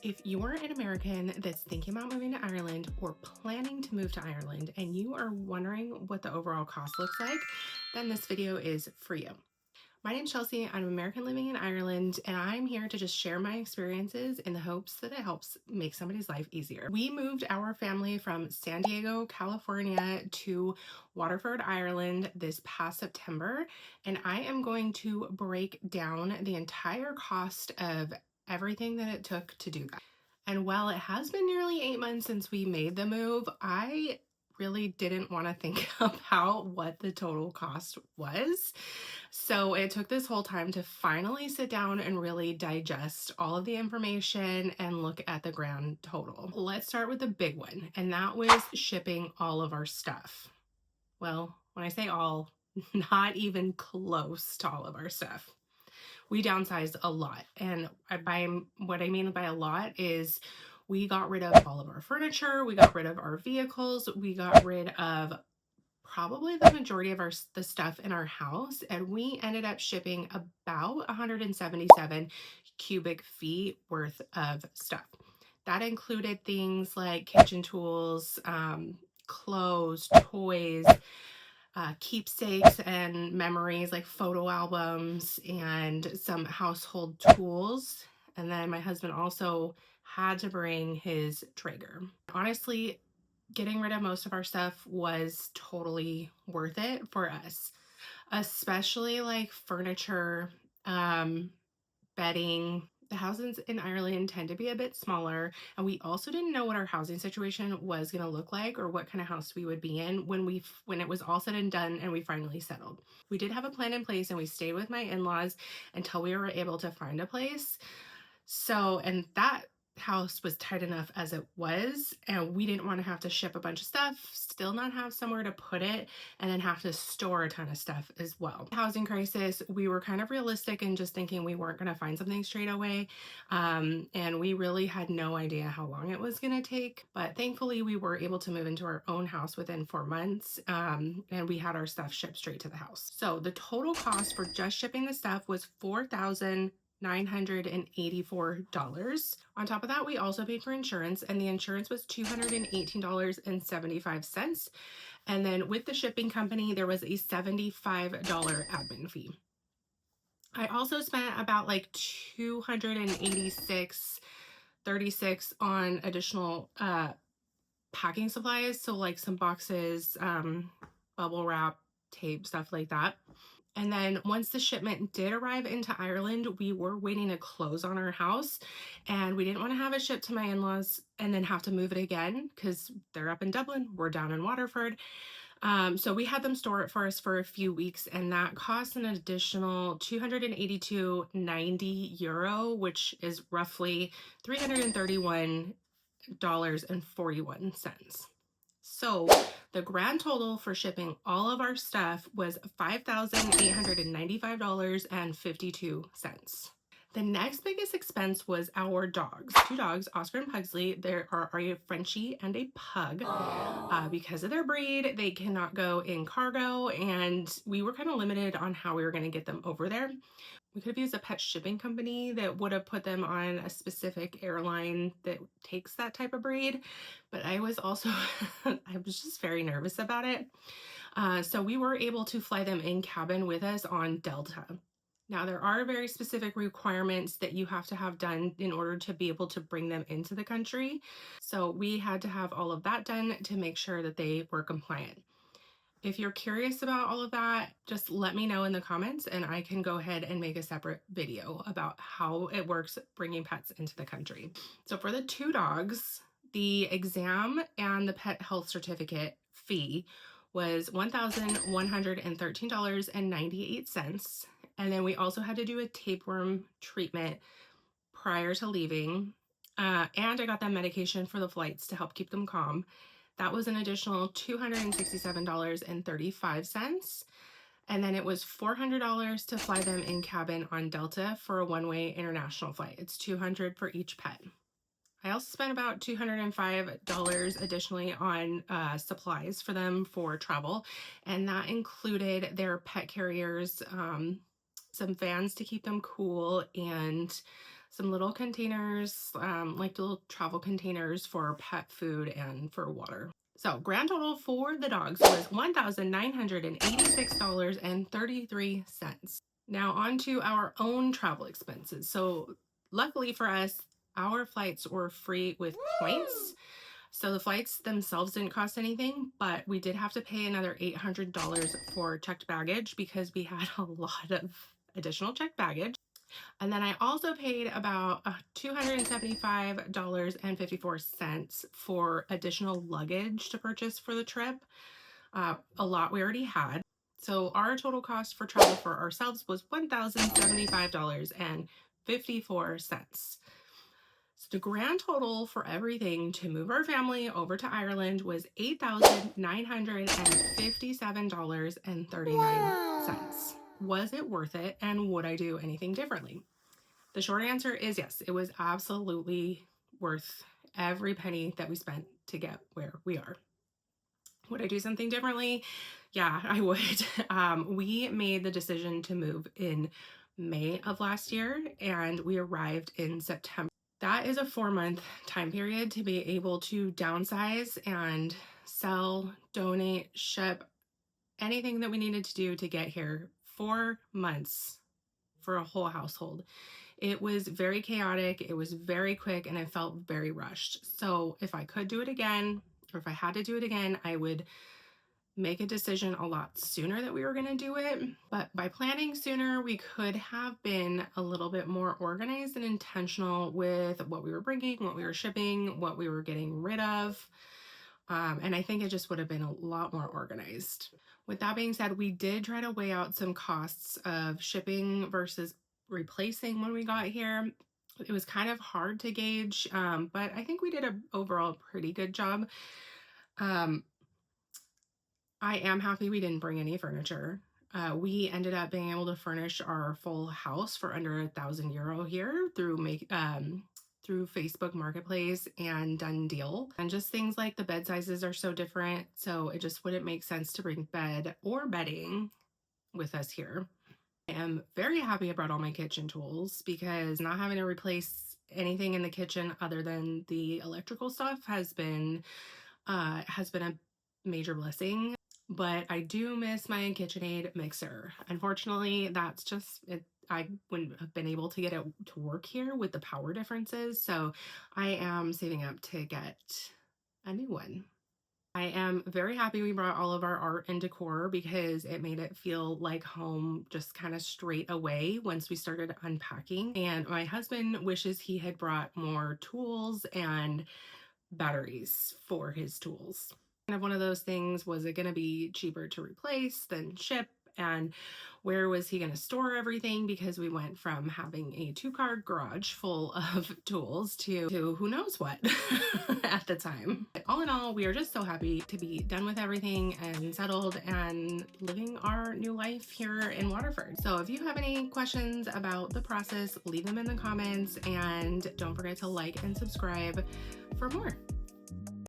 If you're an American that's thinking about moving to Ireland or planning to move to Ireland and you are wondering what the overall cost looks like, then this video is for you. My name's Chelsea. I'm American living in Ireland, and I'm here to just share my experiences in the hopes that it helps make somebody's life easier. We moved our family from San Diego, California to Waterford, Ireland this past September, and I am going to break down the entire cost of everything that it took to do that. And while it has been nearly 8 months since we made the move, I really didn't want to think about what the total cost was. So it took this whole time to finally sit down and really digest all of the information and look at the grand total. Let's start with the big one, and that was shipping all of our stuff. Well, when I say all, not even close to all of our stuff. We downsized a lot. And what I mean by a lot is we got rid of all of our furniture, we got rid of our vehicles, we got rid of probably the majority of the stuff in our house, and we ended up shipping about 177 cubic feet worth of stuff. That included things like kitchen tools, clothes, toys, keepsakes and memories like photo albums and some household tools. And then my husband also had to bring his Traeger. Honestly, getting rid of most of our stuff was totally worth it for us, especially like furniture, bedding. The houses in Ireland tend to be a bit smaller, and we also didn't know what our housing situation was going to look like or what kind of house we would be in when it was all said and done and we finally settled. We did have a plan in place, and we stayed with my in-laws until we were able to find a place. And that house was tight enough as it was, and we didn't want to have to ship a bunch of stuff, still not have somewhere to put it, and then have to store a ton of stuff as well. Housing crisis, we were kind of realistic and just thinking we weren't going to find something straight away, and we really had no idea how long it was going to take, but thankfully we were able to move into our own house within 4 months, and we had our stuff shipped straight to the house. So the total cost for just shipping the stuff was $4,984. On top of that, we also paid for insurance, and the insurance was $218.75. And then with the shipping company, there was a $75 admin fee. I also spent about like $286.36 on additional packing supplies. So like some boxes, bubble wrap, tape, stuff like that. And then once the shipment did arrive into Ireland, we were waiting to close on our house, and we didn't want to have it shipped to my in-laws and then have to move it again because they're up in Dublin, we're down in Waterford. So we had them store it for us for a few weeks, and that cost an additional €282.90, which is roughly $331.41. So the grand total for shipping all of our stuff was $5,895.52. The next biggest expense was our dogs. 2 dogs, Oscar and Pugsley. There are a Frenchie and a pug. Because of their breed, they cannot go in cargo, and we were kind of limited on how we were going to get them over there. We could have used a pet shipping company that would have put them on a specific airline that takes that type of breed, but I was also, I was just very nervous about it. So we were able to fly them in cabin with us on Delta. Now, there are very specific requirements that you have to have done in order to be able to bring them into the country. So we had to have all of that done to make sure that they were compliant. If you're curious about all of that, just let me know in the comments, and I can go ahead and make a separate video about how it works bringing pets into the country. So for the 2 dogs, the exam and the pet health certificate fee was $1,113.98. And then we also had to do a tapeworm treatment prior to leaving. And I got them medication for the flights to help keep them calm. That was an additional $267.35. And then it was $400 to fly them in cabin on Delta for a one-way international flight. It's $200 for each pet. I also spent about $205 additionally on supplies for them for travel, and that included their pet carriers, some fans to keep them cool, and some little containers, like little travel containers for pet food and for water. So grand total for the dogs was $1,986.33. Now on to our own travel expenses. So luckily for us, our flights were free with points. So the flights themselves didn't cost anything, but we did have to pay another $800 for checked baggage because we had a lot of additional checked baggage. And then I also paid about $275.54 for additional luggage to purchase for the trip. A lot we already had. So our total cost for travel for ourselves was $1,075.54. So the grand total for everything to move our family over to Ireland was $8,957.39. Wow. Was it worth it, and would I do anything differently? The short answer is yes, it was absolutely worth every penny that we spent to get where we are. Would I do something differently? Yeah, I would. We made the decision to move in May of last year, and we arrived in September. That is a 4-month time period to be able to downsize and sell, donate, ship, anything that we needed to do to get here. 4 months for a whole household. It was very chaotic, it was very quick, and I felt very rushed. So if I could do it again, or if I had to do it again, I would make a decision a lot sooner that we were going to do it. But by planning sooner, we could have been a little bit more organized and intentional with what we were bringing, what we were shipping, what we were getting rid of. And I think it just would have been a lot more organized. With that being said, we did try to weigh out some costs of shipping versus replacing when we got here. It was kind of hard to gauge, but I think we did an overall pretty good job. I am happy we didn't bring any furniture. We ended up being able to furnish our full house for under €1,000 here through Facebook Marketplace and Done Deal. And just things like the bed sizes are so different, so it just wouldn't make sense to bring bed or bedding with us here. I am very happy I brought all my kitchen tools because not having to replace anything in the kitchen other than the electrical stuff has been a major blessing. But I do miss my KitchenAid mixer. Unfortunately, that's just it. I wouldn't have been able to get it to work here with the power differences, so I am saving up to get a new one. I am very happy we brought all of our art and decor because it made it feel like home just kind of straight away once we started unpacking. And my husband wishes he had brought more tools and batteries for his tools. Kind of one of those things, was it going to be cheaper to replace than ship? And where was he going to store everything? Because we went from having a 2-car garage full of tools to who knows what at the time. But all in all, we are just so happy to be done with everything and settled and living our new life here in Waterford. So if you have any questions about the process, leave them in the comments, and don't forget to like and subscribe for more.